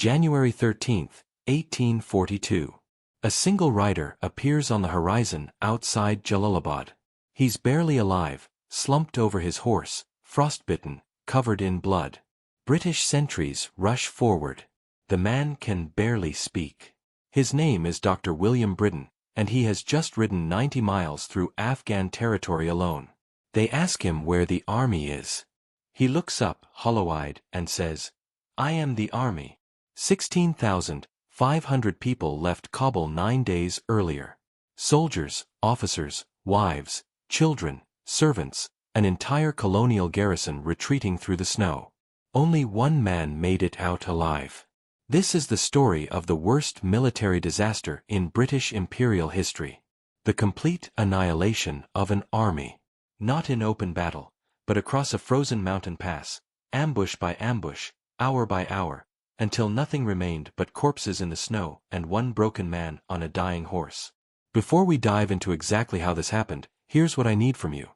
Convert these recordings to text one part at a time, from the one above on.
January 13, 1842. A single rider appears on the horizon outside Jalalabad. He's barely alive, slumped over his horse, frostbitten, covered in blood. British sentries rush forward. The man can barely speak. His name is Dr. William Brydon, and he has just ridden 90 miles through Afghan territory alone. They ask him where the army is. He looks up, hollow-eyed, and says, "I am the army." 16,500 people left Kabul 9 days earlier. Soldiers, officers, wives, children, servants, an entire colonial garrison retreating through the snow. Only one man made it out alive. This is the story of the worst military disaster in British imperial history. The complete annihilation of an army. Not in open battle, but across a frozen mountain pass, ambush by ambush, hour by hour, until nothing remained but corpses in the snow and one broken man on a dying horse. Before we dive into exactly how this happened, here's what I need from you.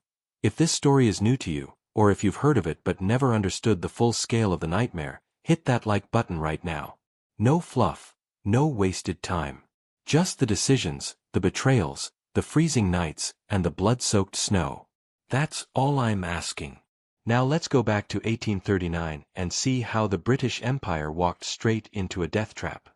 If this story is new to you, or if you've heard of it but never understood the full scale of the nightmare, hit that like button right now. No fluff, no wasted time. Just the decisions, the betrayals, the freezing nights, and the blood-soaked snow. That's all I'm asking. Now let's go back to 1839 and see how the British Empire walked straight into a death trap.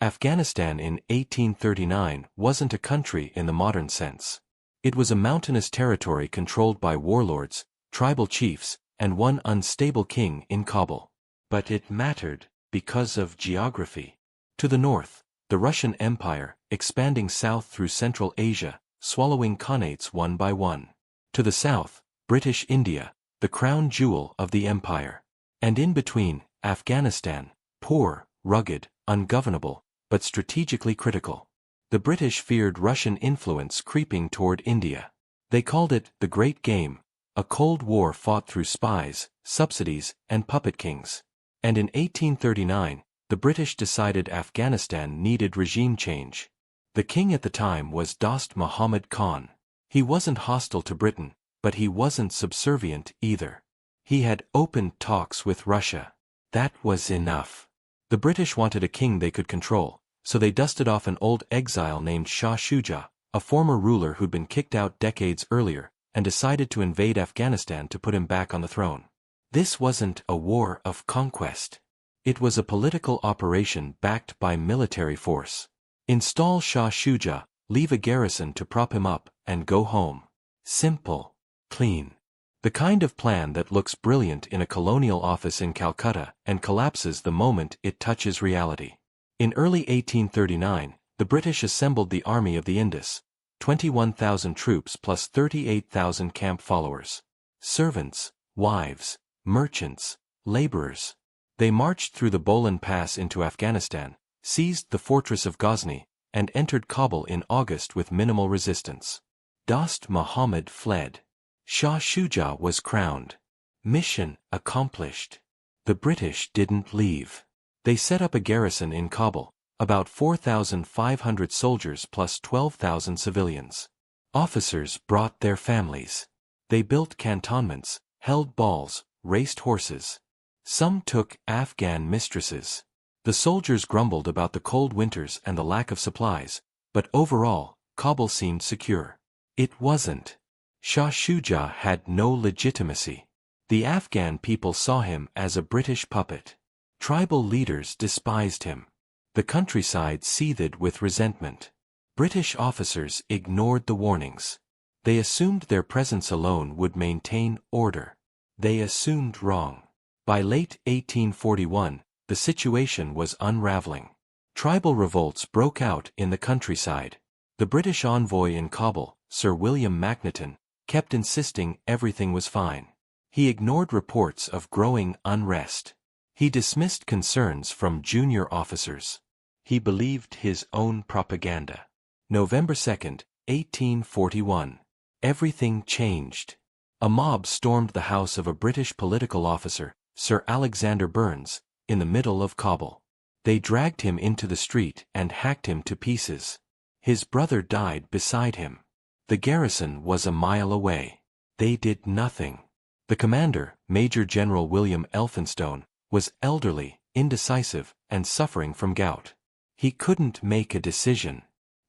Afghanistan in 1839 wasn't a country in the modern sense. It was a mountainous territory controlled by warlords, tribal chiefs, and one unstable king in Kabul. But it mattered because of geography. To the north, the Russian Empire, expanding south through Central Asia, swallowing khanates one by one. To the south, British India, the crown jewel of the empire. And in between, Afghanistan, poor, rugged, ungovernable, but strategically critical. The British feared Russian influence creeping toward India. They called it the Great Game, a Cold War fought through spies, subsidies, and puppet kings. And in 1839, the British decided Afghanistan needed regime change. The king at the time was Dost Muhammad Khan. He wasn't hostile to Britain, but he wasn't subservient either. He had opened talks with Russia. That was enough. The British wanted a king they could control, so they dusted off an old exile named Shah Shuja, a former ruler who'd been kicked out decades earlier, and decided to invade Afghanistan to put him back on the throne. This wasn't a war of conquest. It was a political operation backed by military force. Install Shah Shuja, leave a garrison to prop him up, and go home. Simple. Clean. The kind of plan that looks brilliant in a colonial office in Calcutta and collapses the moment it touches reality. In early 1839, the British assembled the Army of the Indus, 21,000 troops plus 38,000 camp followers. Servants, wives, merchants, laborers. They marched through the Bolan Pass into Afghanistan, seized the fortress of Ghazni, and entered Kabul in August with minimal resistance. Dost Muhammad fled. Shah Shuja was crowned. Mission accomplished. The British didn't leave. They set up a garrison in Kabul, about 4,500 soldiers plus 12,000 civilians. Officers brought their families. They built cantonments, held balls, raced horses. Some took Afghan mistresses. The soldiers grumbled about the cold winters and the lack of supplies, but overall, Kabul seemed secure. It wasn't. Shah Shuja had no legitimacy. The Afghan people saw him as a British puppet. Tribal leaders despised him. The countryside seethed with resentment. British officers ignored the warnings. They assumed their presence alone would maintain order. They assumed wrong. By late 1841, the situation was unraveling. Tribal revolts broke out in the countryside. The British envoy in Kabul, Sir William Macnaghten, kept insisting everything was fine. He ignored reports of growing unrest. He dismissed concerns from junior officers. He believed his own propaganda. November 2, 1841. Everything changed. A mob stormed the house of a British political officer, Sir Alexander Burnes, in the middle of Kabul. They dragged him into the street and hacked him to pieces. His brother died beside him. The garrison was a mile away. They did nothing. The commander, Major General William Elphinstone, was elderly, indecisive, and suffering from gout. He couldn't make a decision.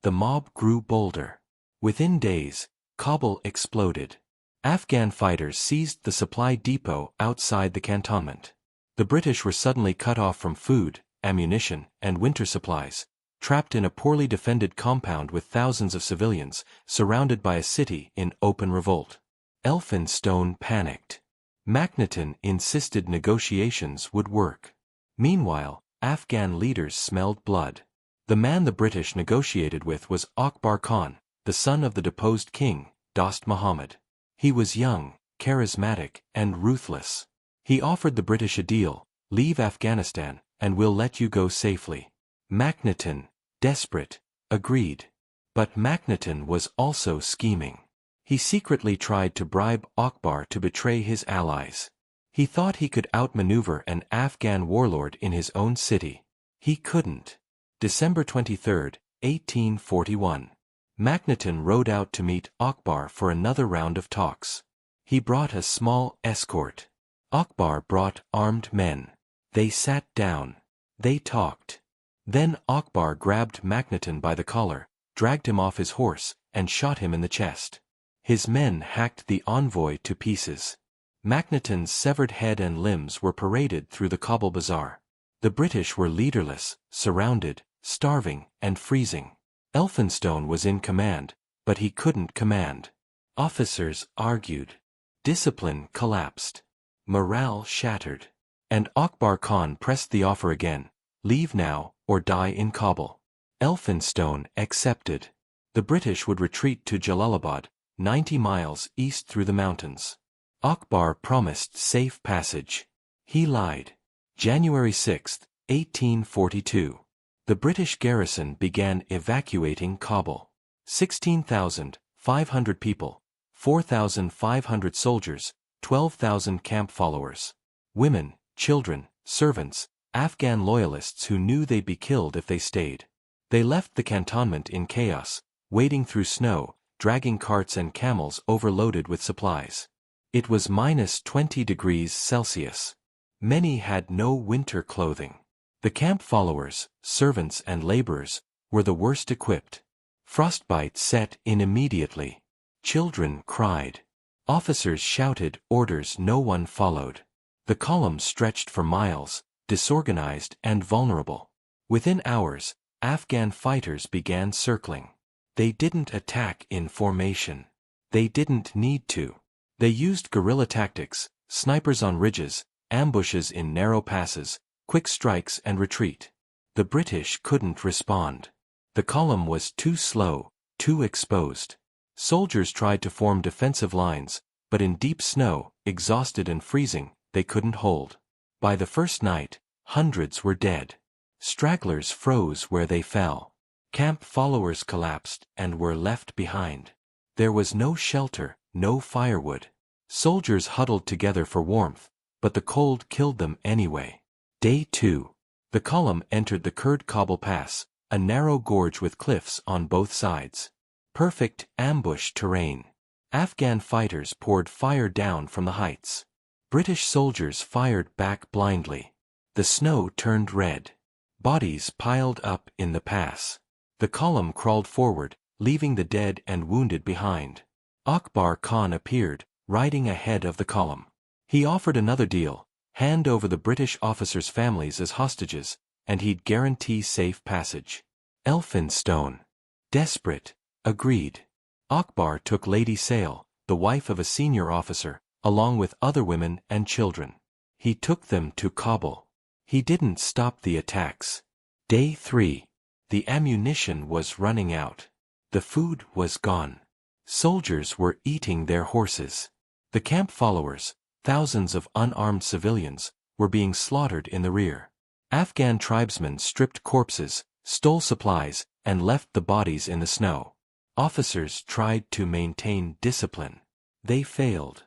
The mob grew bolder. Within days, Kabul exploded. Afghan fighters seized the supply depot outside the cantonment. The British were suddenly cut off from food, ammunition, and winter supplies, trapped in a poorly defended compound with thousands of civilians, surrounded by a city in open revolt. Elphinstone panicked. Macnaghten insisted negotiations would work. Meanwhile, Afghan leaders smelled blood. The man the British negotiated with was Akbar Khan, the son of the deposed king, Dost Muhammad. He was young, charismatic, and ruthless. He offered the British a deal: leave Afghanistan, and we'll let you go safely. Macnaghten, desperate, agreed. But Macnaghten was also scheming. He secretly tried to bribe Akbar to betray his allies. He thought he could outmaneuver an Afghan warlord in his own city. He couldn't. December 23, 1841. Macnaghten rode out to meet Akbar for another round of talks. He brought a small escort. Akbar brought armed men. They sat down. They talked. Then Akbar grabbed Macnaghten by the collar, dragged him off his horse, and shot him in the chest. His men hacked the envoy to pieces. Macnaghten's severed head and limbs were paraded through the Kabul bazaar. The British were leaderless, surrounded, starving, and freezing. Elphinstone was in command, but he couldn't command. Officers argued. Discipline collapsed. Morale shattered. And Akbar Khan pressed the offer again: leave now, or die in Kabul. Elphinstone accepted. The British would retreat to Jalalabad, 90 miles east through the mountains. Akbar promised safe passage. He lied. January 6, 1842. The British garrison began evacuating Kabul. 16,500 people, 4,500 soldiers, 12,000 camp followers. Women, children, servants, Afghan loyalists who knew they'd be killed if they stayed. They left the cantonment in chaos, wading through snow, dragging carts and camels overloaded with supplies. It was -20 degrees Celsius. Many had no winter clothing. The camp followers, servants and laborers, were the worst equipped. Frostbite set in immediately. Children cried. Officers shouted orders no one followed. The column stretched for miles, disorganized and vulnerable. Within hours, Afghan fighters began circling. They didn't attack in formation. They didn't need to. They used guerrilla tactics: snipers on ridges, ambushes in narrow passes, quick strikes and retreat. The British couldn't respond. The column was too slow, too exposed. Soldiers tried to form defensive lines, but in deep snow, exhausted and freezing, they couldn't hold. By the first night, hundreds were dead. Stragglers froze where they fell. Camp followers collapsed and were left behind. There was no shelter, no firewood. Soldiers huddled together for warmth, but the cold killed them anyway. Day 2. The column entered the Kurd Kabul Pass, a narrow gorge with cliffs on both sides. Perfect ambush terrain. Afghan fighters poured fire down from the heights. British soldiers fired back blindly. The snow turned red. Bodies piled up in the pass. The column crawled forward, leaving the dead and wounded behind. Akbar Khan appeared, riding ahead of the column. He offered another deal: hand over the British officers' families as hostages, and he'd guarantee safe passage. Elphinstone, desperate, agreed. Akbar took Lady Sale, the wife of a senior officer, along with other women and children. He took them to Kabul. He didn't stop the attacks. Day 3. The ammunition was running out. The food was gone. Soldiers were eating their horses. The camp followers, thousands of unarmed civilians, were being slaughtered in the rear. Afghan tribesmen stripped corpses, stole supplies, and left the bodies in the snow. Officers tried to maintain discipline. They failed.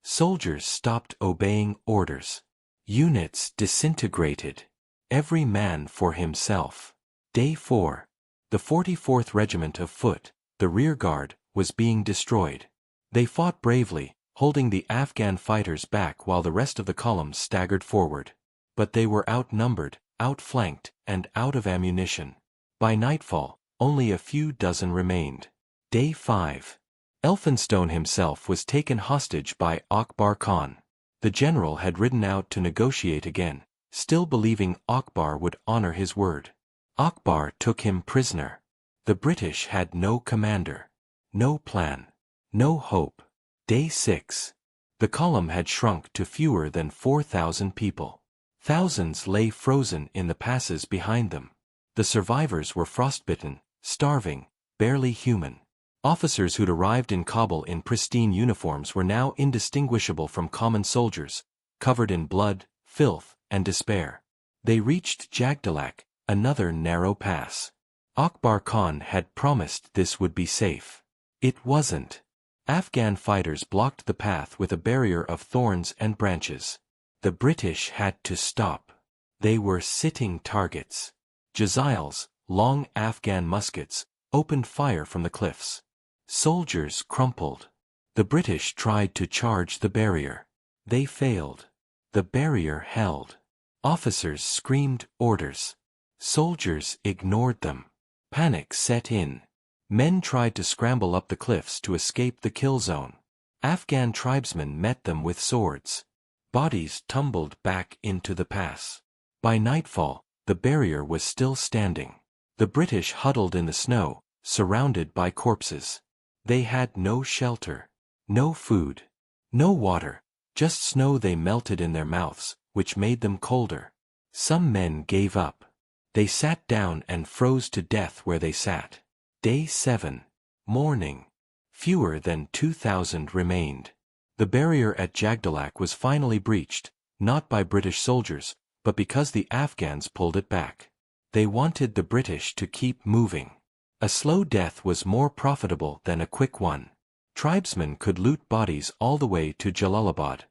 Soldiers stopped obeying orders. Units disintegrated. Every man for himself. Day 4. The 44th Regiment of Foot, the rear guard, was being destroyed. They fought bravely, holding the Afghan fighters back while the rest of the column staggered forward. But they were outnumbered, outflanked, and out of ammunition. By nightfall, only a few dozen remained. Day 5. Elphinstone himself was taken hostage by Akbar Khan. The general had ridden out to negotiate again, still believing Akbar would honor his word. Akbar took him prisoner. The British had no commander, no plan, no hope. Day 6. The column had shrunk to fewer than 4,000 people. Thousands lay frozen in the passes behind them. The survivors were frostbitten, starving, barely human. Officers who'd arrived in Kabul in pristine uniforms were now indistinguishable from common soldiers, covered in blood, filth, and despair. They reached Jagdalak, another narrow pass. Akbar Khan had promised this would be safe. It wasn't. Afghan fighters blocked the path with a barrier of thorns and branches. The British had to stop. They were sitting targets. Jaziles, long Afghan muskets, opened fire from the cliffs. Soldiers crumpled. The British tried to charge the barrier. They failed. The barrier held. Officers screamed orders. Soldiers ignored them. Panic set in. Men tried to scramble up the cliffs to escape the kill zone. Afghan tribesmen met them with swords. Bodies tumbled back into the pass. By nightfall, the barrier was still standing. The British huddled in the snow, surrounded by corpses. They had no shelter, no food, no water, just snow they melted in their mouths, which made them colder. Some men gave up. They sat down and froze to death where they sat. Day 7. Morning. Fewer than 2,000 remained. The barrier at Jagdalak was finally breached, not by British soldiers, but because the Afghans pulled it back. They wanted the British to keep moving. A slow death was more profitable than a quick one. Tribesmen could loot bodies all the way to Jalalabad.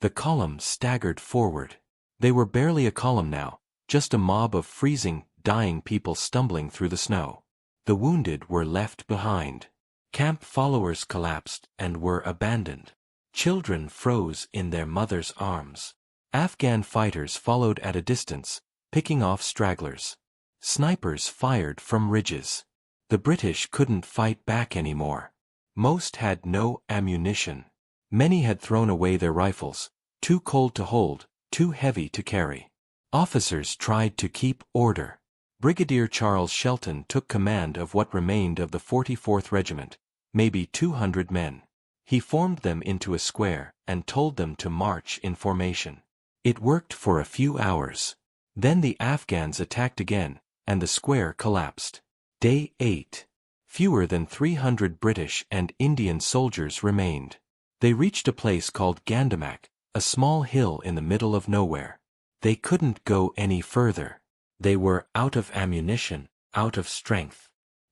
The column staggered forward. They were barely a column now, just a mob of freezing, dying people stumbling through the snow. The wounded were left behind. Camp followers collapsed and were abandoned. Children froze in their mothers' arms. Afghan fighters followed at a distance, picking off stragglers. Snipers fired from ridges. The British couldn't fight back anymore. Most had no ammunition. Many had thrown away their rifles, too cold to hold, too heavy to carry. Officers tried to keep order. Brigadier Charles Shelton took command of what remained of the 44th Regiment, maybe 200 men. He formed them into a square and told them to march in formation. It worked for a few hours. Then the Afghans attacked again, and the square collapsed. Day 8. Fewer than 300 British and Indian soldiers remained. They reached a place called Gandamak, a small hill in the middle of nowhere. They couldn't go any further. They were out of ammunition, out of strength.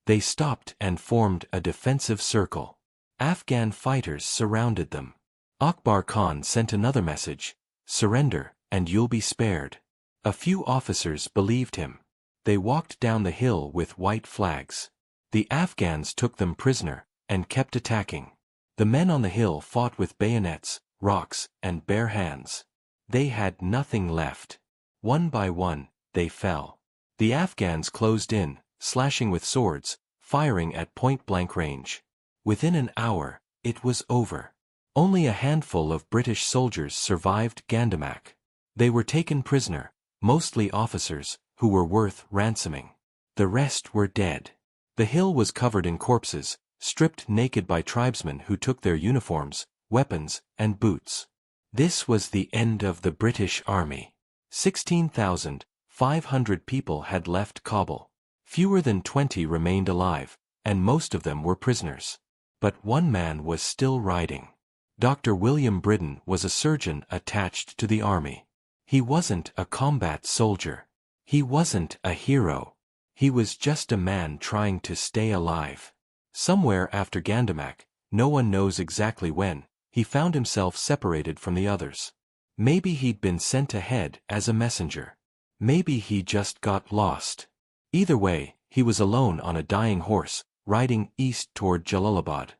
They stopped and formed a defensive circle. Afghan fighters surrounded them. Akbar Khan sent another message: "Surrender, and you'll be spared." A few officers believed him. They walked down the hill with white flags. The Afghans took them prisoner, and kept attacking. The men on the hill fought with bayonets, rocks, and bare hands. They had nothing left. One by one, they fell. The Afghans closed in, slashing with swords, firing at point-blank range. Within an hour, it was over. Only a handful of British soldiers survived Gandamak. They were taken prisoner, mostly officers, who were worth ransoming. The rest were dead. The hill was covered in corpses, stripped naked by tribesmen who took their uniforms, weapons, and boots. This was the end of the British Army. 16,500 people had left Kabul. Fewer than 20 remained alive, and most of them were prisoners. But one man was still riding. Dr. William Brydon was a surgeon attached to the army. He wasn't a combat soldier. He wasn't a hero. He was just a man trying to stay alive. Somewhere after Gandamak, no one knows exactly when, he found himself separated from the others. Maybe he'd been sent ahead as a messenger. Maybe he just got lost. Either way, he was alone on a dying horse, riding east toward Jalalabad.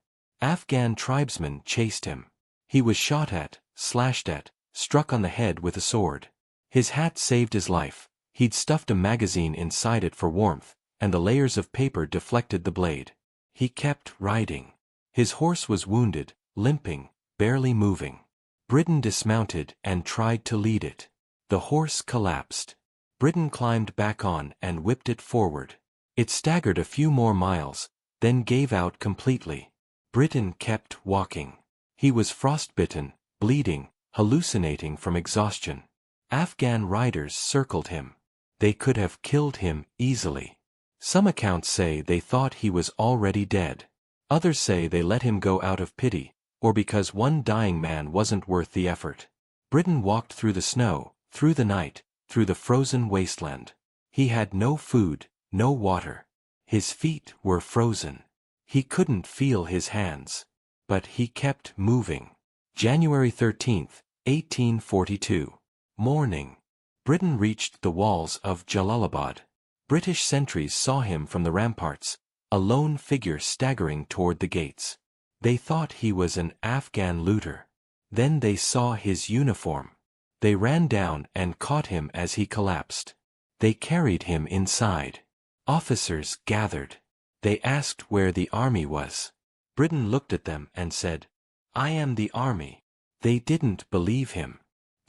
Afghan tribesmen chased him. He was shot at, slashed at, struck on the head with a sword. His hat saved his life. He'd stuffed a magazine inside it for warmth, and the layers of paper deflected the blade. He kept riding. His horse was wounded, limping, barely moving. Brydon dismounted and tried to lead it. The horse collapsed. Brydon climbed back on and whipped it forward. It staggered a few more miles, then gave out completely. Brydon kept walking. He was frostbitten, bleeding, hallucinating from exhaustion. Afghan riders circled him. They could have killed him easily. Some accounts say they thought he was already dead. Others say they let him go out of pity, or because one dying man wasn't worth the effort. Brydon walked through the snow, through the night, through the frozen wasteland. He had no food, no water. His feet were frozen. He couldn't feel his hands. But he kept moving. January 13, 1842. Morning. Brydon reached the walls of Jalalabad. British sentries saw him from the ramparts, a lone figure staggering toward the gates. They thought he was an Afghan looter. Then they saw his uniform. They ran down and caught him as he collapsed. They carried him inside. Officers gathered. They asked where the army was. Brydon looked at them and said, "I am the army." They didn't believe him.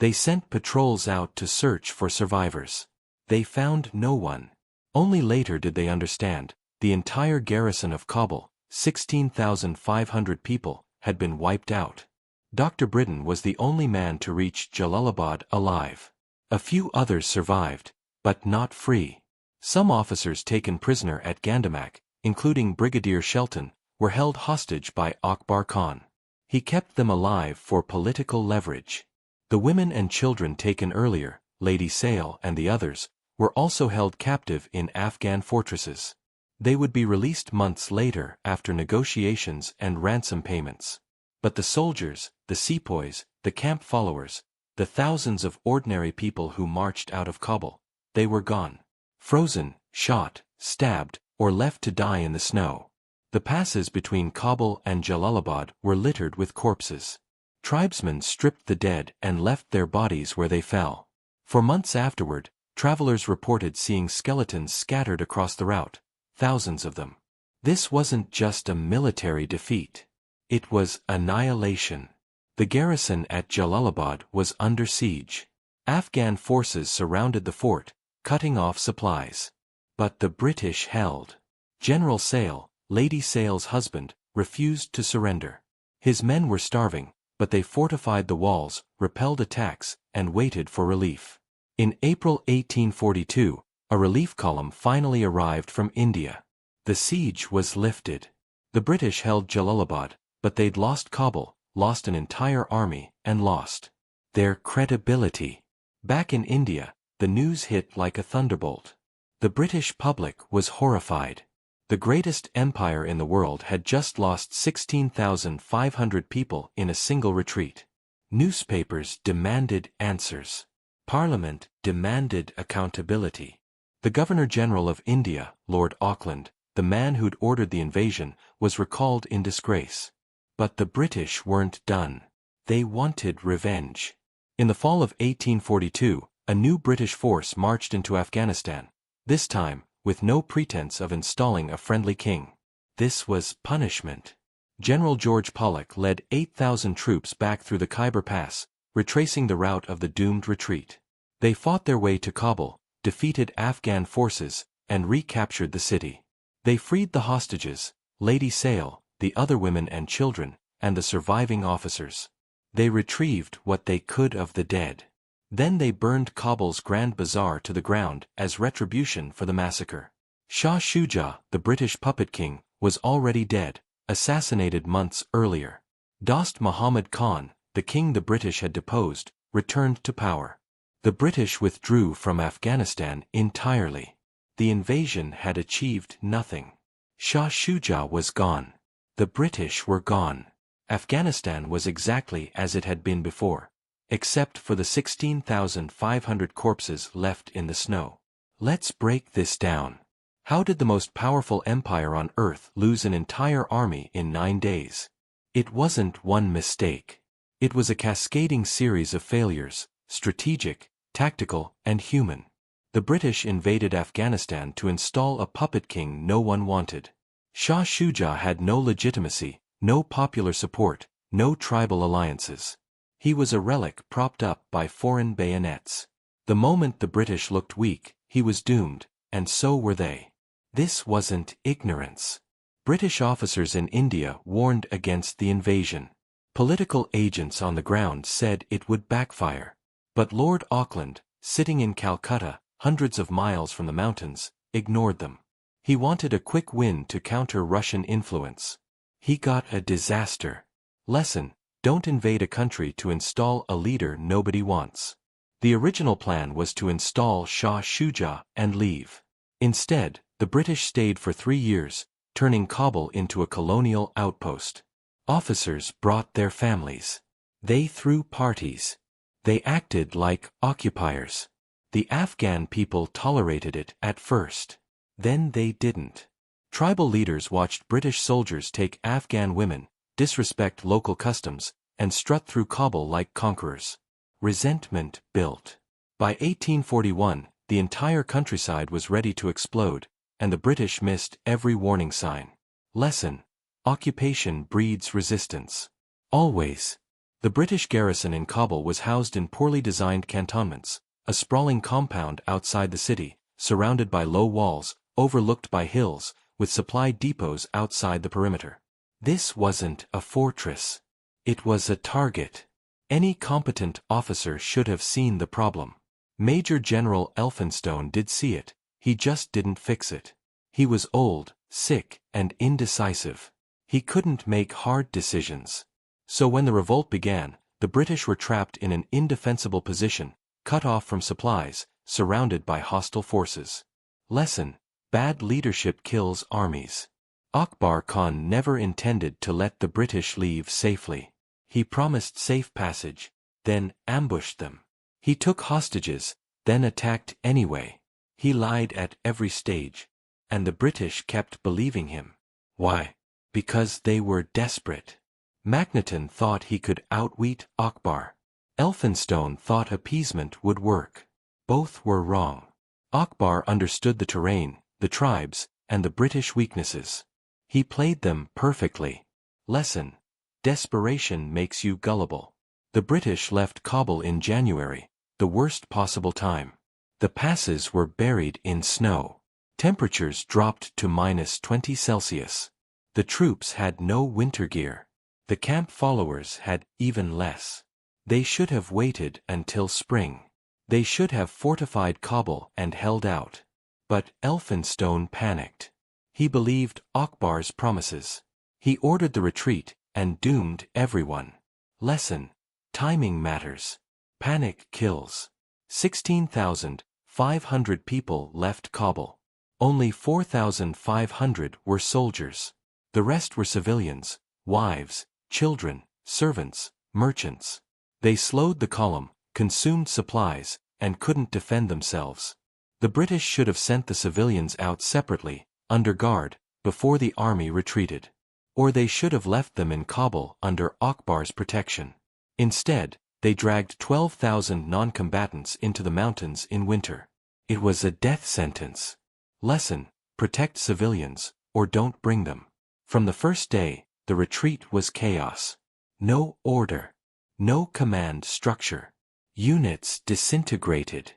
They sent patrols out to search for survivors. They found no one. Only later did they understand, the entire garrison of Kabul, 16,500 people, had been wiped out. Dr. Brydon was the only man to reach Jalalabad alive. A few others survived, but not free. Some officers taken prisoner at Gandamak, including Brigadier Shelton, were held hostage by Akbar Khan. He kept them alive for political leverage. The women and children taken earlier, Lady Sale and the others, were also held captive in Afghan fortresses. They would be released months later after negotiations and ransom payments. But the soldiers, the sepoys, the camp followers, the thousands of ordinary people who marched out of Kabul, they were gone. Frozen, shot, stabbed, or left to die in the snow. The passes between Kabul and Jalalabad were littered with corpses. Tribesmen stripped the dead and left their bodies where they fell. For months afterward, travelers reported seeing skeletons scattered across the route, thousands of them. This wasn't just a military defeat. It was annihilation. The garrison at Jalalabad was under siege. Afghan forces surrounded the fort, cutting off supplies. But the British held. General Sale, Lady Sale's husband, refused to surrender. His men were starving, but they fortified the walls, repelled attacks, and waited for relief. In April 1842, a relief column finally arrived from India. The siege was lifted. The British held Jalalabad, but they'd lost Kabul, lost an entire army, and lost their credibility. Back in India, the news hit like a thunderbolt. The British public was horrified. The greatest empire in the world had just lost 16,500 people in a single retreat. Newspapers demanded answers. Parliament demanded accountability. The Governor-General of India, Lord Auckland, the man who'd ordered the invasion, was recalled in disgrace. But the British weren't done. They wanted revenge. In the fall of 1842, a new British force marched into Afghanistan, this time, with no pretense of installing a friendly king. This was punishment. General George Pollock led 8,000 troops back through the Khyber Pass, retracing the route of the doomed retreat. They fought their way to Kabul, defeated Afghan forces, and recaptured the city. They freed the hostages, Lady Sale, the other women and children, and the surviving officers. They retrieved what they could of the dead. Then they burned Kabul's Grand Bazaar to the ground as retribution for the massacre. Shah Shuja, the British puppet king, was already dead, assassinated months earlier. Dost Muhammad Khan, the king the British had deposed, returned to power. The British withdrew from Afghanistan entirely. The invasion had achieved nothing. Shah Shuja was gone. The British were gone. Afghanistan was exactly as it had been before, except for the 16,500 corpses left in the snow. Let's break this down. How did the most powerful empire on earth lose an entire army in 9 days? It wasn't one mistake. It was a cascading series of failures, strategic, tactical, and human. The British invaded Afghanistan to install a puppet king no one wanted. Shah Shuja had no legitimacy, no popular support, no tribal alliances. He was a relic propped up by foreign bayonets. The moment the British looked weak, he was doomed, and so were they. This wasn't ignorance. British officers in India warned against the invasion. Political agents on the ground said it would backfire. But Lord Auckland, sitting in Calcutta, hundreds of miles from the mountains, ignored them. He wanted a quick win to counter Russian influence. He got a disaster. Lesson: don't invade a country to install a leader nobody wants. The original plan was to install Shah Shuja and leave. Instead, the British stayed for 3 years, turning Kabul into a colonial outpost. Officers brought their families. They threw parties. They acted like occupiers. The Afghan people tolerated it at first. Then they didn't. Tribal leaders watched British soldiers take Afghan women, disrespect local customs, and strut through Kabul like conquerors. Resentment built. By 1841, the entire countryside was ready to explode, and the British missed every warning sign. Lesson: occupation breeds resistance. Always. The British garrison in Kabul was housed in poorly designed cantonments, a sprawling compound outside the city, surrounded by low walls, overlooked by hills, with supply depots outside the perimeter. This wasn't a fortress. It was a target. Any competent officer should have seen the problem. Major General Elphinstone did see it, he just didn't fix it. He was old, sick, and indecisive. He couldn't make hard decisions. So when the revolt began, the British were trapped in an indefensible position, cut off from supplies, surrounded by hostile forces. Lesson: bad leadership kills armies. Akbar Khan never intended to let the British leave safely. He promised safe passage, then ambushed them. He took hostages, then attacked anyway. He lied at every stage. And the British kept believing him. Why? Because they were desperate. Macnaghten thought he could outwit Akbar. Elphinstone thought appeasement would work. Both were wrong. Akbar understood the terrain, the tribes, and the British weaknesses. He played them perfectly. Lesson: desperation makes you gullible. The British left Kabul in January, the worst possible time. The passes were buried in snow. Temperatures dropped to -20 Celsius. The troops had no winter gear. The camp followers had even less. They should have waited until spring. They should have fortified Kabul and held out. But Elphinstone panicked. He believed Akbar's promises. He ordered the retreat and doomed everyone. Lesson: timing matters. Panic kills. 16,500 people left Kabul. Only 4,500 were soldiers. The rest were civilians, wives, children, servants, merchants. They slowed the column, consumed supplies, and couldn't defend themselves. The British should have sent the civilians out separately, under guard, before the army retreated. Or they should have left them in Kabul under Akbar's protection. Instead, they dragged 12,000 non-combatants into the mountains in winter. It was a death sentence. Lesson: protect civilians, or don't bring them. From the first day, the retreat was chaos. No order. No command structure. Units disintegrated.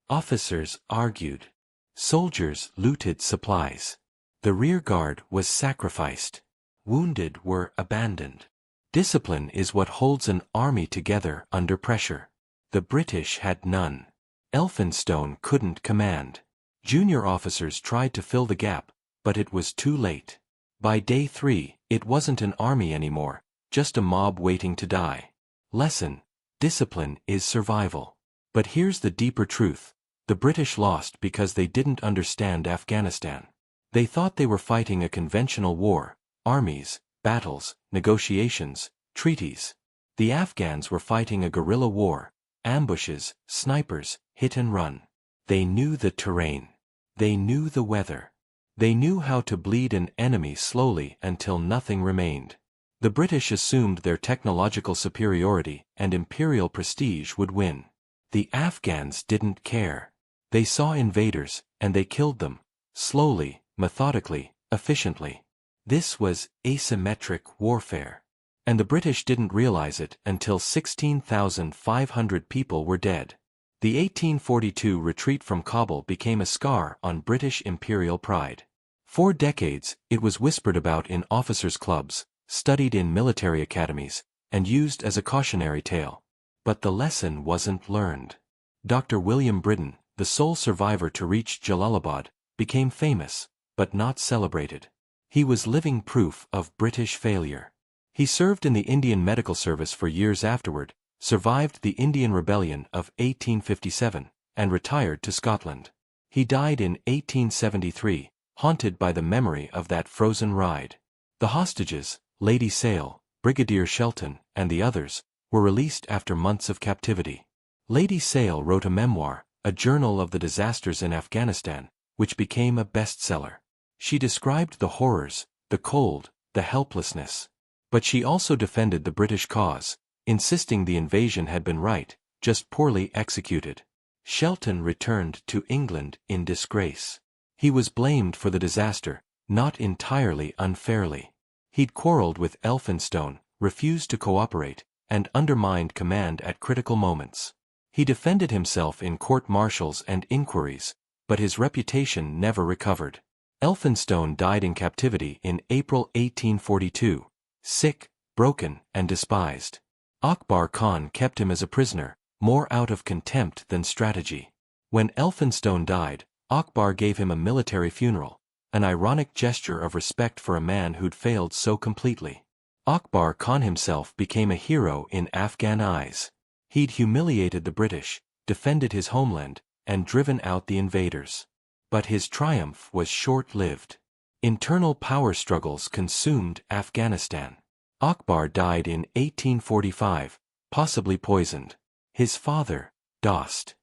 Officers argued. Soldiers looted supplies. The rear guard was sacrificed. Wounded were abandoned. Discipline is what holds an army together under pressure. The British had none. Elphinstone couldn't command. Junior officers tried to fill the gap, but it was too late. By day 3, it wasn't an army anymore, just a mob waiting to die. Lesson: discipline is survival. But here's the deeper truth. The British lost because they didn't understand Afghanistan. They thought they were fighting a conventional war: armies, battles, negotiations, treaties. The Afghans were fighting a guerrilla war: ambushes, snipers, hit and run. They knew the terrain. They knew the weather. They knew how to bleed an enemy slowly until nothing remained. The British assumed their technological superiority and imperial prestige would win. The Afghans didn't care. They saw invaders, and they killed them, slowly, methodically, efficiently. This was asymmetric warfare. And the British didn't realize it until 16,500 people were dead. The 1842 retreat from Kabul became a scar on British imperial pride. For decades, it was whispered about in officers' clubs, studied in military academies, and used as a cautionary tale. But the lesson wasn't learned. Dr. William Brydon, the sole survivor to reach Jalalabad, became famous, but not celebrated. He was living proof of British failure. He served in the Indian Medical Service for years afterward, survived the Indian Rebellion of 1857, and retired to Scotland. He died in 1873, haunted by the memory of that frozen ride. The hostages, Lady Sale, Brigadier Shelton, and the others, were released after months of captivity. Lady Sale wrote a memoir, a journal of the disasters in Afghanistan, which became a bestseller. She described the horrors, the cold, the helplessness. But she also defended the British cause, insisting the invasion had been right, just poorly executed. Shelton returned to England in disgrace. He was blamed for the disaster, not entirely unfairly. He'd quarreled with Elphinstone, refused to cooperate, and undermined command at critical moments. He defended himself in court-martials and inquiries, but his reputation never recovered. Elphinstone died in captivity in April 1842, sick, broken, and despised. Akbar Khan kept him as a prisoner, more out of contempt than strategy. When Elphinstone died, Akbar gave him a military funeral, an ironic gesture of respect for a man who'd failed so completely. Akbar Khan himself became a hero in Afghan eyes. He'd humiliated the British, defended his homeland, and driven out the invaders. But his triumph was short-lived. Internal power struggles consumed Afghanistan. Akbar died in 1845, possibly poisoned. His father, Dost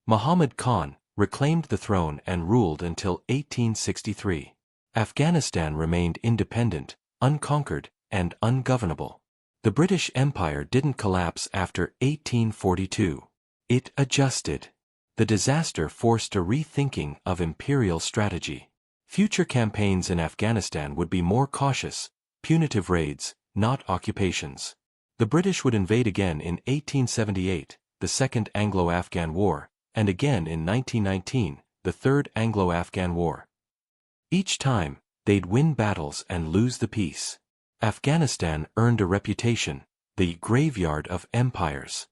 Muhammad Khan, reclaimed the throne and ruled until 1863. Afghanistan remained independent, unconquered, and ungovernable. The British Empire didn't collapse after 1842. It adjusted. The disaster forced a rethinking of imperial strategy. Future campaigns in Afghanistan would be more cautious, punitive raids, not occupations. The British would invade again in 1878, the Second Anglo-Afghan War, and again in 1919, the Third Anglo-Afghan War. Each time, they'd win battles and lose the peace. Afghanistan earned a reputation, the graveyard of empires.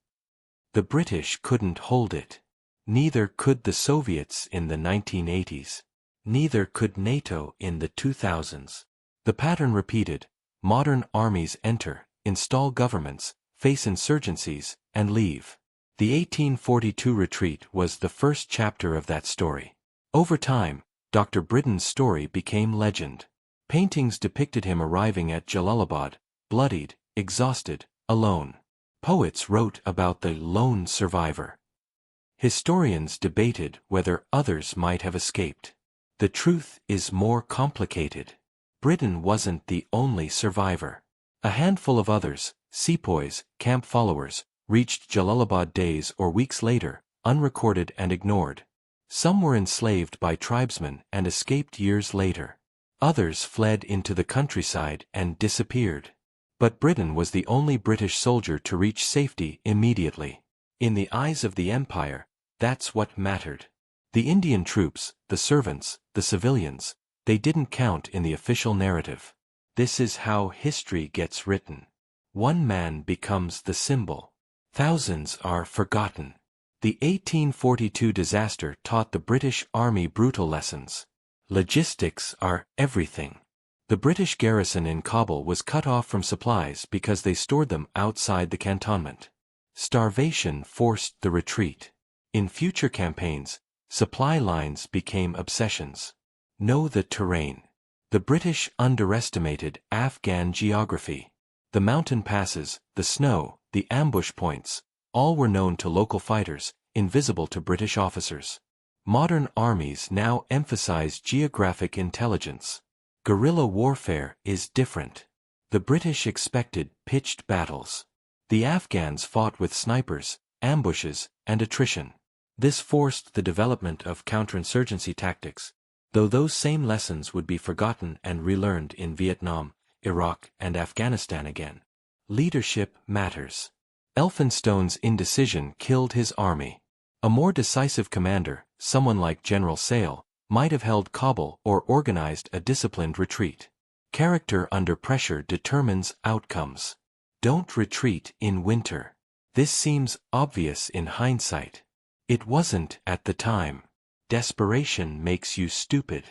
The British couldn't hold it. Neither could the Soviets in the 1980s. Neither could NATO in the 2000s. The pattern repeated: modern armies enter, install governments, face insurgencies, and leave. The 1842 retreat was the first chapter of that story. Over time, Dr. Brydon's story became legend. Paintings depicted him arriving at Jalalabad, bloodied, exhausted, alone. Poets wrote about the lone survivor. Historians debated whether others might have escaped. The truth is more complicated. Brydon wasn't the only survivor. A handful of others, sepoys, camp followers, reached Jalalabad days or weeks later, unrecorded and ignored. Some were enslaved by tribesmen and escaped years later. Others fled into the countryside and disappeared. But Brydon was the only British soldier to reach safety immediately. In the eyes of the Empire, that's what mattered. The Indian troops, the servants, the civilians, they didn't count in the official narrative. This is how history gets written. One man becomes the symbol. Thousands are forgotten. The 1842 disaster taught the British Army brutal lessons. Logistics are everything. The British garrison in Kabul was cut off from supplies because they stored them outside the cantonment. Starvation forced the retreat. In future campaigns, supply lines became obsessions. Know the terrain. The British underestimated Afghan geography. The mountain passes, the snow, the ambush points, all were known to local fighters, invisible to British officers. Modern armies now emphasize geographic intelligence. Guerrilla warfare is different. The British expected pitched battles. The Afghans fought with snipers, ambushes, and attrition. This forced the development of counterinsurgency tactics, though those same lessons would be forgotten and relearned in Vietnam, Iraq, and Afghanistan again. Leadership matters. Elphinstone's indecision killed his army. A more decisive commander, someone like General Sale, might have held Kabul or organized a disciplined retreat. Character under pressure determines outcomes. Don't retreat in winter. This seems obvious in hindsight. It wasn't at the time. Desperation makes you stupid.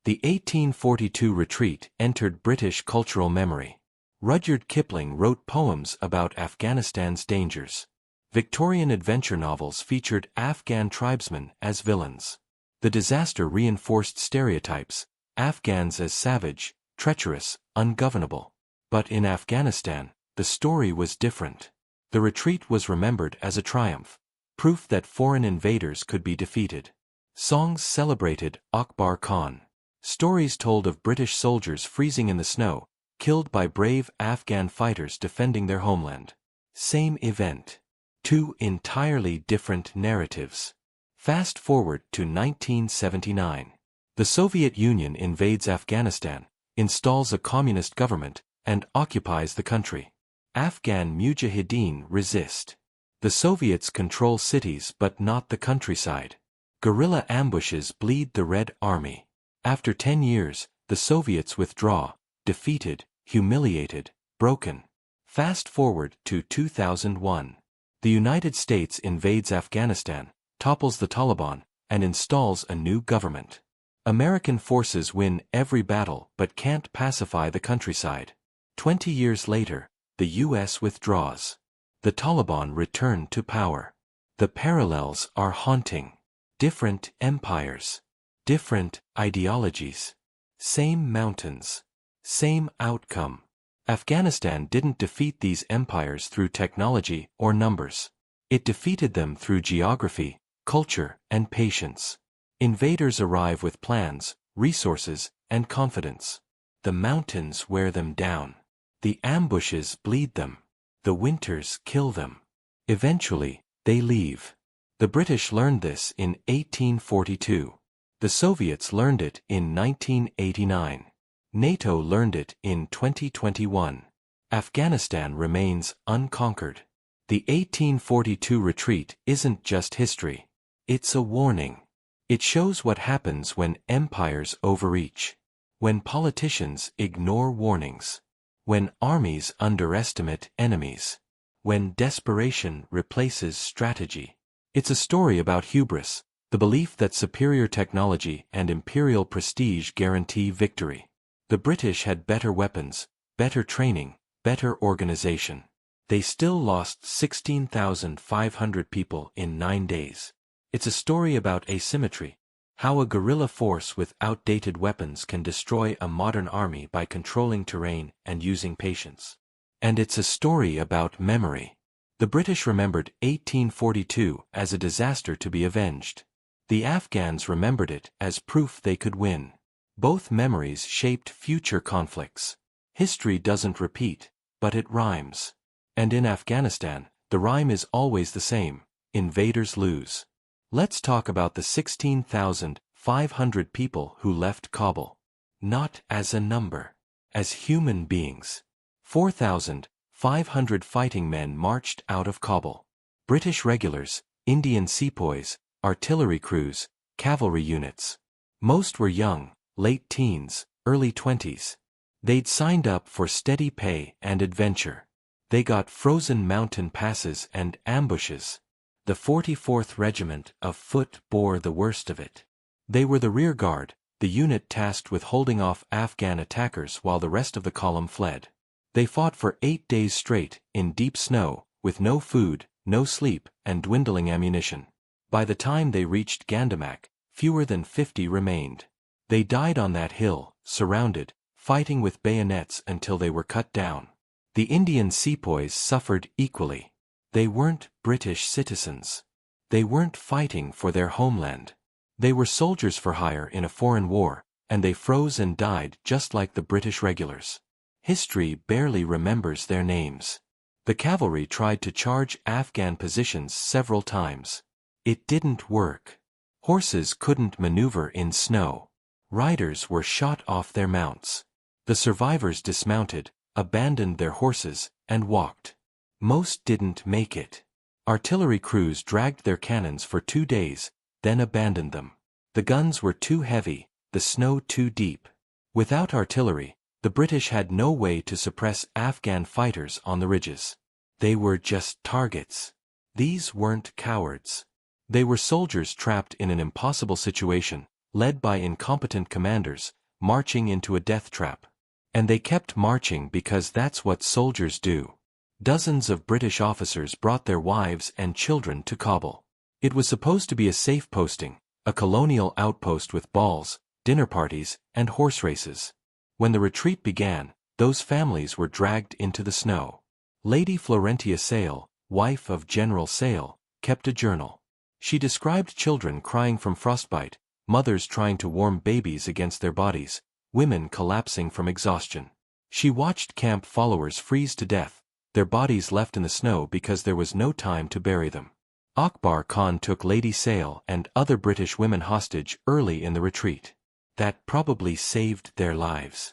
The 1842 retreat entered British cultural memory. Rudyard Kipling wrote poems about Afghanistan's dangers. Victorian adventure novels featured Afghan tribesmen as villains. The disaster reinforced stereotypes, Afghans as savage, treacherous, ungovernable. But in Afghanistan, the story was different. The retreat was remembered as a triumph, proof that foreign invaders could be defeated. Songs celebrated Akbar Khan. Stories told of British soldiers freezing in the snow, killed by brave Afghan fighters defending their homeland. Same event. Two entirely different narratives. Fast forward to 1979. The Soviet Union invades Afghanistan, installs a communist government, and occupies the country. Afghan mujahideen resist. The Soviets control cities but not the countryside. Guerrilla ambushes bleed the Red Army. After 10 years, the Soviets withdraw, defeated, humiliated, broken. Fast forward to 2001. The United States invades Afghanistan, topples the Taliban, and installs a new government. American forces win every battle but can't pacify the countryside. 20 years later, the U.S. withdraws. The Taliban return to power. The parallels are haunting. Different empires. Different ideologies. Same mountains. Same outcome. Afghanistan didn't defeat these empires through technology or numbers. It defeated them through geography, culture, and patience. Invaders arrive with plans, resources, and confidence. The mountains wear them down. The ambushes bleed them. The winters kill them. Eventually, they leave. The British learned this in 1842. The Soviets learned it in 1989. NATO learned it in 2021. Afghanistan remains unconquered. The 1842 retreat isn't just history. It's a warning. It shows what happens when empires overreach. When politicians ignore warnings. When armies underestimate enemies. When desperation replaces strategy. It's a story about hubris, the belief that superior technology and imperial prestige guarantee victory. The British had better weapons, better training, better organization. They still lost 16,500 people in 9 days. It's a story about asymmetry, how a guerrilla force with outdated weapons can destroy a modern army by controlling terrain and using patience. And it's a story about memory. The British remembered 1842 as a disaster to be avenged. The Afghans remembered it as proof they could win. Both memories shaped future conflicts. History doesn't repeat, but it rhymes. And in Afghanistan, the rhyme is always the same: invaders lose. Let's talk about the 16,500 people who left Kabul. Not as a number. As human beings. 4,500 fighting men marched out of Kabul. British regulars, Indian sepoys, artillery crews, cavalry units. Most were young, late teens, early 20s. They'd signed up for steady pay and adventure. They got frozen mountain passes and ambushes. The 44th Regiment of Foot bore the worst of it. They were the rear guard, the unit tasked with holding off Afghan attackers while the rest of the column fled. They fought for 8 days straight, in deep snow, with no food, no sleep, and dwindling ammunition. By the time they reached Gandamak, fewer than 50 remained. They died on that hill, surrounded, fighting with bayonets until they were cut down. The Indian sepoys suffered equally. They weren't British citizens. They weren't fighting for their homeland. They were soldiers for hire in a foreign war, and they froze and died just like the British regulars. History barely remembers their names. The cavalry tried to charge Afghan positions several times. It didn't work. Horses couldn't maneuver in snow. Riders were shot off their mounts. The survivors dismounted, abandoned their horses, and walked. Most didn't make it. Artillery crews dragged their cannons for 2 days, then abandoned them. The guns were too heavy, the snow too deep. Without artillery, the British had no way to suppress Afghan fighters on the ridges. They were just targets. These weren't cowards. They were soldiers trapped in an impossible situation, led by incompetent commanders, marching into a death trap. And they kept marching because that's what soldiers do. Dozens of British officers brought their wives and children to Kabul. It was supposed to be a safe posting, a colonial outpost with balls, dinner parties, and horse races. When the retreat began, those families were dragged into the snow. Lady Florentia Sale, wife of General Sale, kept a journal. She described children crying from frostbite, mothers trying to warm babies against their bodies, women collapsing from exhaustion. She watched camp followers freeze to death, their bodies left in the snow because there was no time to bury them. Akbar Khan took Lady Sale and other British women hostage early in the retreat. That probably saved their lives.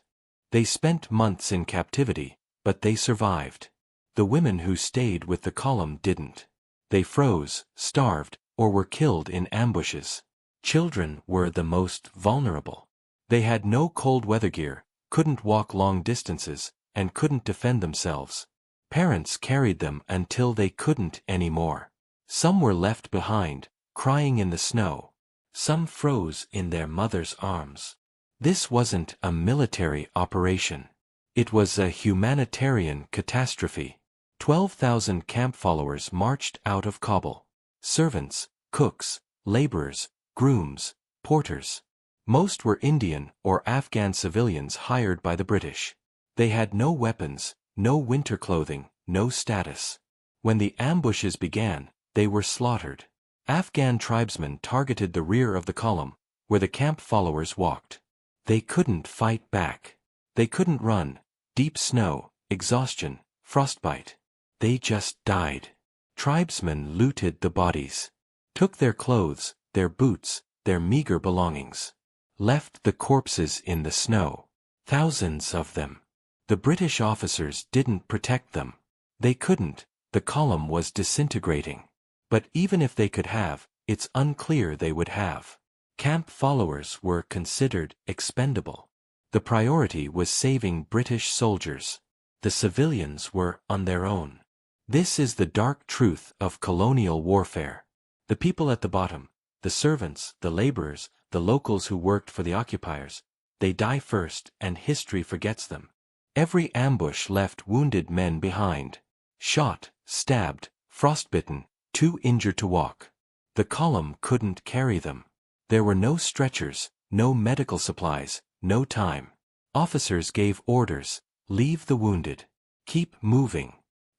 They spent months in captivity, but they survived. The women who stayed with the column didn't. They froze, starved, or were killed in ambushes. Children were the most vulnerable. They had no cold weather gear, couldn't walk long distances, and couldn't defend themselves. Parents carried them until they couldn't anymore. Some were left behind, crying in the snow. Some froze in their mother's arms. This wasn't a military operation. It was a humanitarian catastrophe. 12,000 camp followers marched out of Kabul. Servants, cooks, laborers, grooms, porters. Most were Indian or Afghan civilians hired by the British. They had no weapons, no winter clothing, no status. When the ambushes began, they were slaughtered. Afghan tribesmen targeted the rear of the column, where the camp followers walked. They couldn't fight back. They couldn't run. Deep snow, exhaustion, frostbite. They just died. Tribesmen looted the bodies. Took their clothes, their boots, their meager belongings. Left the corpses in the snow. Thousands of them. The British officers didn't protect them. They couldn't. The column was disintegrating. But even if they could have, it's unclear they would have. Camp followers were considered expendable. The priority was saving British soldiers. The civilians were on their own. This is the dark truth of colonial warfare. The people at the bottom, the servants, the laborers, the locals who worked for the occupiers, they die first and history forgets them. Every ambush left wounded men behind. Shot, stabbed, frostbitten, too injured to walk. The column couldn't carry them. There were no stretchers, no medical supplies, no time. Officers gave orders, leave the wounded. Keep moving.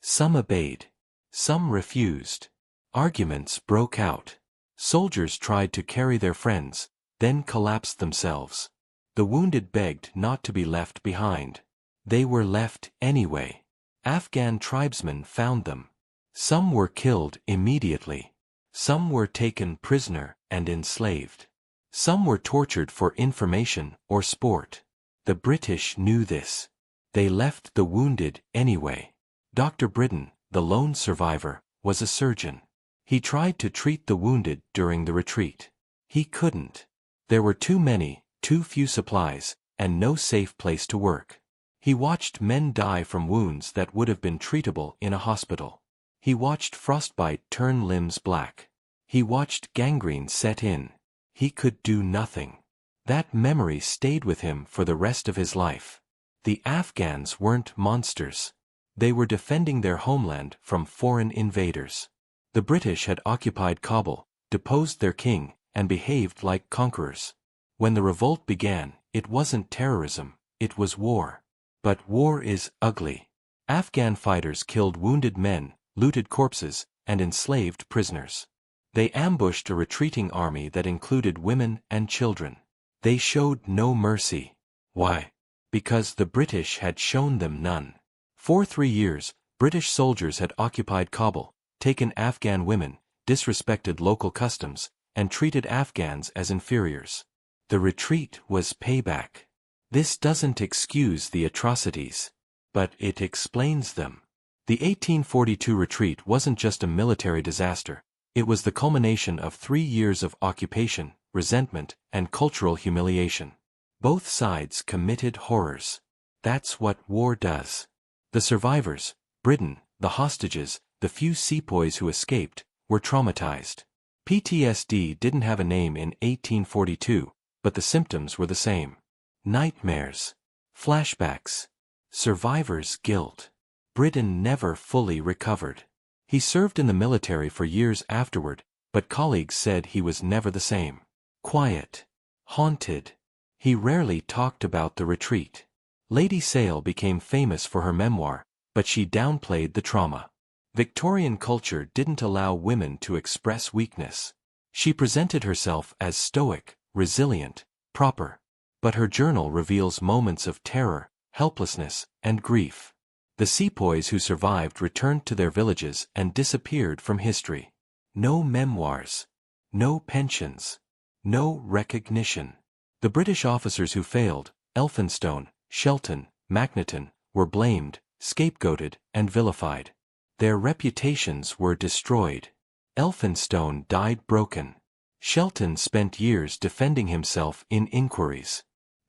Some obeyed. Some refused. Arguments broke out. Soldiers tried to carry their friends, then collapsed themselves. The wounded begged not to be left behind. They were left anyway. Afghan tribesmen found them. Some were killed immediately. Some were taken prisoner and enslaved. Some were tortured for information or sport. The British knew this. They left the wounded anyway. Dr. Brydon, the lone survivor, was a surgeon. He tried to treat the wounded during the retreat. He couldn't. There were too many, too few supplies, and no safe place to work. He watched men die from wounds that would have been treatable in a hospital. He watched frostbite turn limbs black. He watched gangrene set in. He could do nothing. That memory stayed with him for the rest of his life. The Afghans weren't monsters. They were defending their homeland from foreign invaders. The British had occupied Kabul, deposed their king, and behaved like conquerors. When the revolt began, it wasn't terrorism, it was war. But war is ugly. Afghan fighters killed wounded men, looted corpses, and enslaved prisoners. They ambushed a retreating army that included women and children. They showed no mercy. Why? Because the British had shown them none. For 3 years, British soldiers had occupied Kabul, taken Afghan women, disrespected local customs, and treated Afghans as inferiors. The retreat was payback. This doesn't excuse the atrocities, but it explains them. The 1842 retreat wasn't just a military disaster, it was the culmination of 3 years of occupation, resentment, and cultural humiliation. Both sides committed horrors. That's what war does. The survivors, Brydon, the hostages, the few sepoys who escaped, were traumatized. PTSD didn't have a name in 1842, but the symptoms were the same. Nightmares. Flashbacks. Survivors' guilt. Brydon never fully recovered. He served in the military for years afterward, but colleagues said he was never the same. Quiet. Haunted. He rarely talked about the retreat. Lady Sale became famous for her memoir, but she downplayed the trauma. Victorian culture didn't allow women to express weakness. She presented herself as stoic, resilient, proper. But her journal reveals moments of terror, helplessness, and grief. The sepoys who survived returned to their villages and disappeared from history. No memoirs. No pensions. No recognition. The British officers who failed, Elphinstone, Shelton, Macnaghten, were blamed, scapegoated, and vilified. Their reputations were destroyed. Elphinstone died broken. Shelton spent years defending himself in inquiries.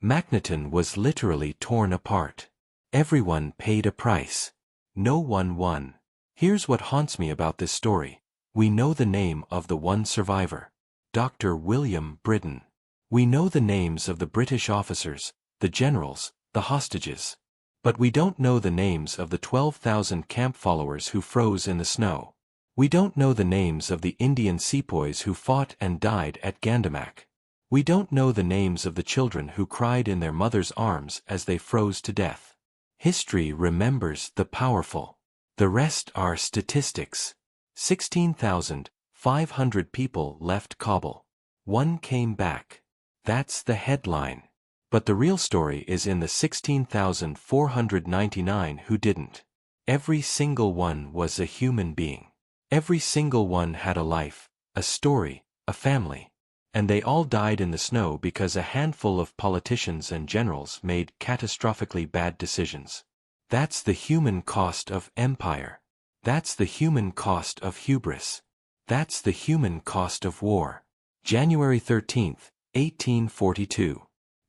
Macnaghten was literally torn apart. Everyone paid a price. No one won. Here's what haunts me about this story. We know the name of the one survivor. Dr. William Brydon. We know the names of the British officers, the generals, the hostages. But we don't know the names of the 12,000 camp followers who froze in the snow. We don't know the names of the Indian sepoys who fought and died at Gandamak. We don't know the names of the children who cried in their mother's arms as they froze to death. History remembers the powerful. The rest are statistics. 16,500 people left Kabul. 1 came back. That's the headline. But the real story is in the 16,499 who didn't. Every single one was a human being. Every single one had a life, a story, a family. And they all died in the snow because a handful of politicians and generals made catastrophically bad decisions. That's the human cost of empire. That's the human cost of hubris. That's the human cost of war. January 13, 1842.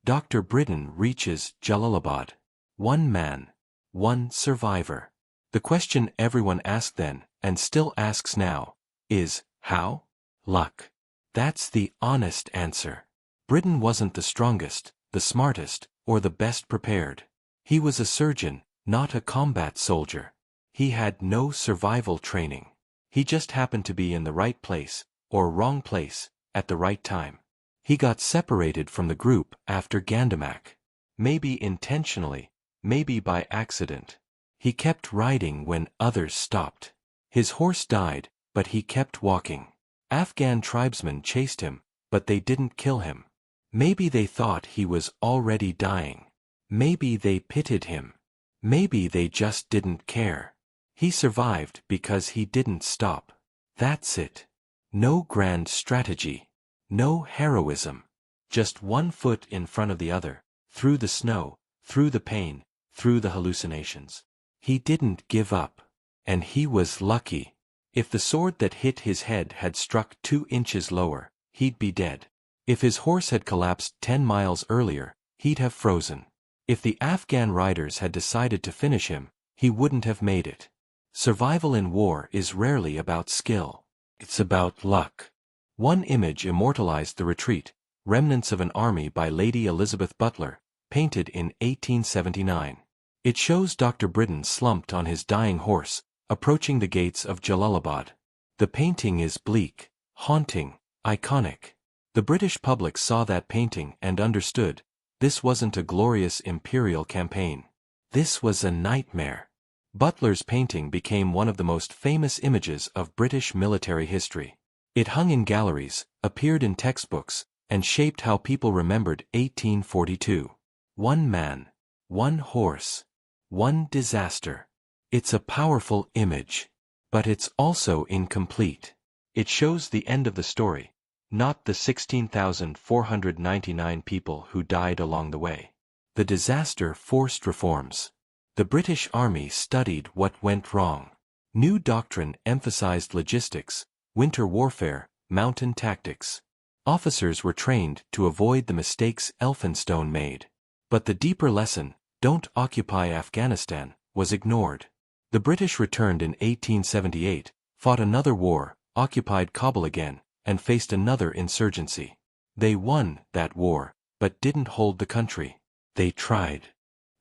Dr. Brydon reaches Jalalabad. 1 man. 1 survivor. The question everyone asked then, and still asks now, is, how? Luck. That's the honest answer. Brydon wasn't the strongest, the smartest, or the best prepared. He was a surgeon, not a combat soldier. He had no survival training. He just happened to be in the right place, or wrong place, at the right time. He got separated from the group after Gandamak. Maybe intentionally, maybe by accident. He kept riding when others stopped. His horse died, but he kept walking. Afghan tribesmen chased him, but they didn't kill him. Maybe they thought he was already dying. Maybe they pitied him. Maybe they just didn't care. He survived because he didn't stop. That's it. No grand strategy. No heroism. Just 1 foot in front of the other, through the snow, through the pain, through the hallucinations. He didn't give up. And he was lucky. If the sword that hit his head had struck 2 inches lower, he'd be dead. If his horse had collapsed 10 miles earlier, he'd have frozen. If the Afghan riders had decided to finish him, he wouldn't have made it. Survival in war is rarely about skill. It's about luck. One image immortalized the retreat, Remnants of an Army by Lady Elizabeth Butler, painted in 1879. It shows Dr. Brydon slumped on his dying horse, approaching the gates of Jalalabad. The painting is bleak, haunting, iconic. The British public saw that painting and understood, this wasn't a glorious imperial campaign. This was a nightmare. Butler's painting became one of the most famous images of British military history. It hung in galleries, appeared in textbooks, and shaped how people remembered 1842. 1 man, 1 horse, 1 disaster. It's a powerful image. But it's also incomplete. It shows the end of the story, not the 16,499 people who died along the way. The disaster forced reforms. The British Army studied what went wrong. New doctrine emphasized logistics, winter warfare, mountain tactics. Officers were trained to avoid the mistakes Elphinstone made. But the deeper lesson, don't occupy Afghanistan, was ignored. The British returned in 1878, fought another war, occupied Kabul again, and faced another insurgency. They won that war, but didn't hold the country. They tried.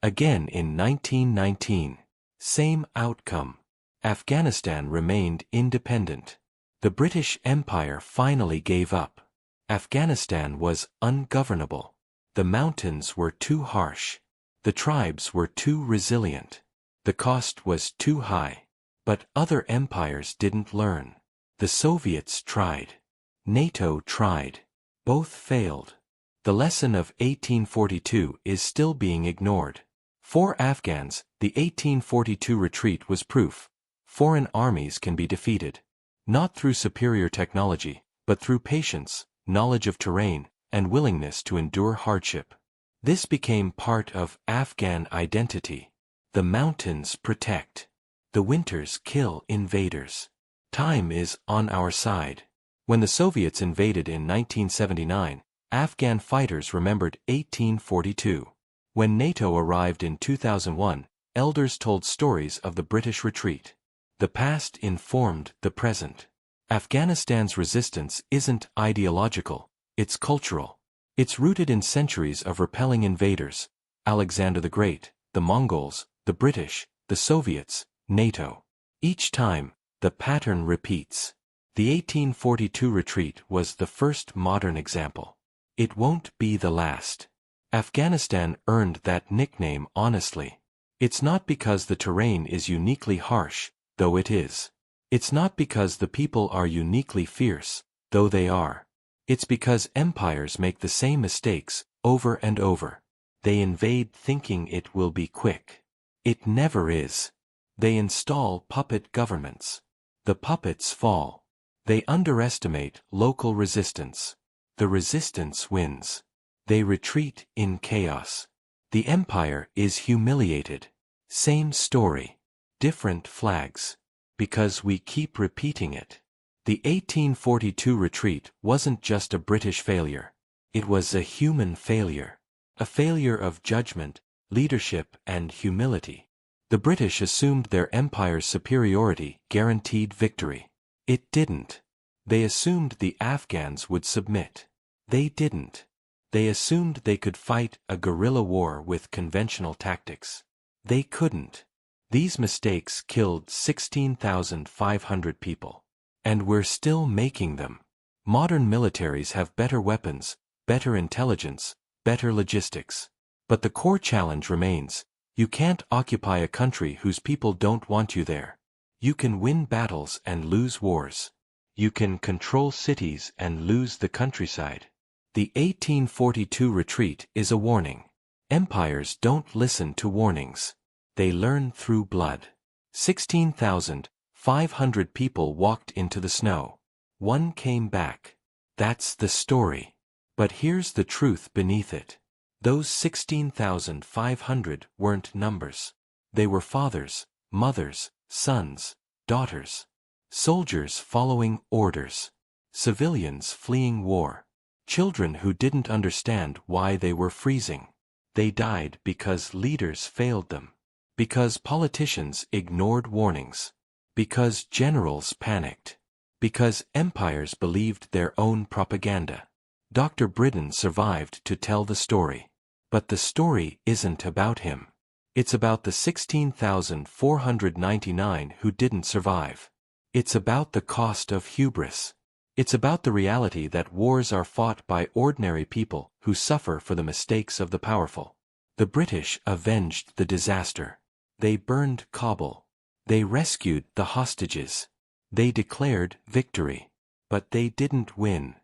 Again in 1919. Same outcome. Afghanistan remained independent. The British Empire finally gave up. Afghanistan was ungovernable. The mountains were too harsh. The tribes were too resilient. The cost was too high. But other empires didn't learn. The Soviets tried. NATO tried. Both failed. The lesson of 1842 is still being ignored. For Afghans, the 1842 retreat was proof. Foreign armies can be defeated. Not through superior technology, but through patience, knowledge of terrain, and willingness to endure hardship. This became part of Afghan identity. The mountains protect. The winters kill invaders. Time is on our side. When the Soviets invaded in 1979, Afghan fighters remembered 1842. When NATO arrived in 2001, elders told stories of the British retreat. The past informed the present. Afghanistan's resistance isn't ideological, it's cultural. It's rooted in centuries of repelling invaders, Alexander the Great, the Mongols, the British, the Soviets, NATO. Each time, the pattern repeats. The 1842 retreat was the first modern example. It won't be the last. Afghanistan earned that nickname honestly. It's not because the terrain is uniquely harsh, though it is. It's not because the people are uniquely fierce, though they are. It's because empires make the same mistakes, over and over. They invade thinking it will be quick. It never is. They install puppet governments. The puppets fall. They underestimate local resistance. The resistance wins. They retreat in chaos. The empire is humiliated. Same story. Different flags. Because we keep repeating it. The 1842 retreat wasn't just a British failure. It was a human failure. A failure of judgment, leadership, and humility. The British assumed their empire's superiority guaranteed victory. It didn't. They assumed the Afghans would submit. They didn't. They assumed they could fight a guerrilla war with conventional tactics. They couldn't. These mistakes killed 16,500 people. And we're still making them. Modern militaries have better weapons, better intelligence, better logistics. But the core challenge remains. You can't occupy a country whose people don't want you there. You can win battles and lose wars. You can control cities and lose the countryside. The 1842 retreat is a warning. Empires don't listen to warnings. They learn through blood. 16,500 people walked into the snow. One came back. That's the story. But here's the truth beneath it. Those 16,500 weren't numbers. They were fathers, mothers, sons, daughters. Soldiers following orders. Civilians fleeing war. Children who didn't understand why they were freezing. They died because leaders failed them. Because politicians ignored warnings. Because generals panicked. Because empires believed their own propaganda. Dr. Brydon survived to tell the story. But the story isn't about him. It's about the 16,499 who didn't survive. It's about the cost of hubris. It's about the reality that wars are fought by ordinary people who suffer for the mistakes of the powerful. The British avenged the disaster. They burned Kabul. They rescued the hostages. They declared victory. But they didn't win.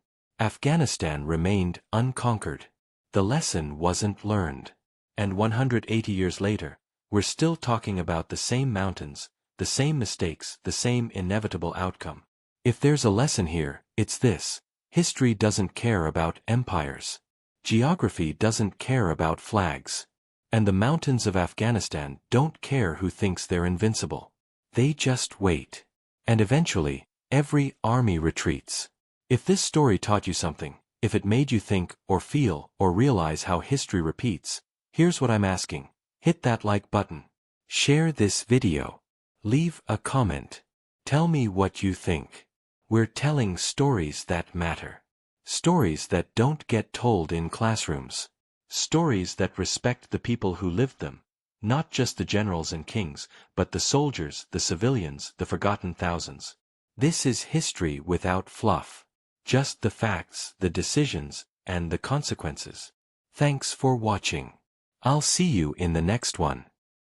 Afghanistan remained unconquered. The lesson wasn't learned. And 180 years later, we're still talking about the same mountains, the same mistakes, the same inevitable outcome. If there's a lesson here, it's this. History doesn't care about empires. Geography doesn't care about flags. And the mountains of Afghanistan don't care who thinks they're invincible. They just wait. And eventually, every army retreats. If this story taught you something, if it made you think, or feel, or realize how history repeats, here's what I'm asking. Hit that like button. Share this video. Leave a comment. Tell me what you think. We're telling stories that matter. Stories that don't get told in classrooms. Stories that respect the people who lived them. Not just the generals and kings, but the soldiers, the civilians, the forgotten thousands. This is history without fluff. Just the facts, the decisions, and the consequences. Thanks for watching. I'll see you in the next one.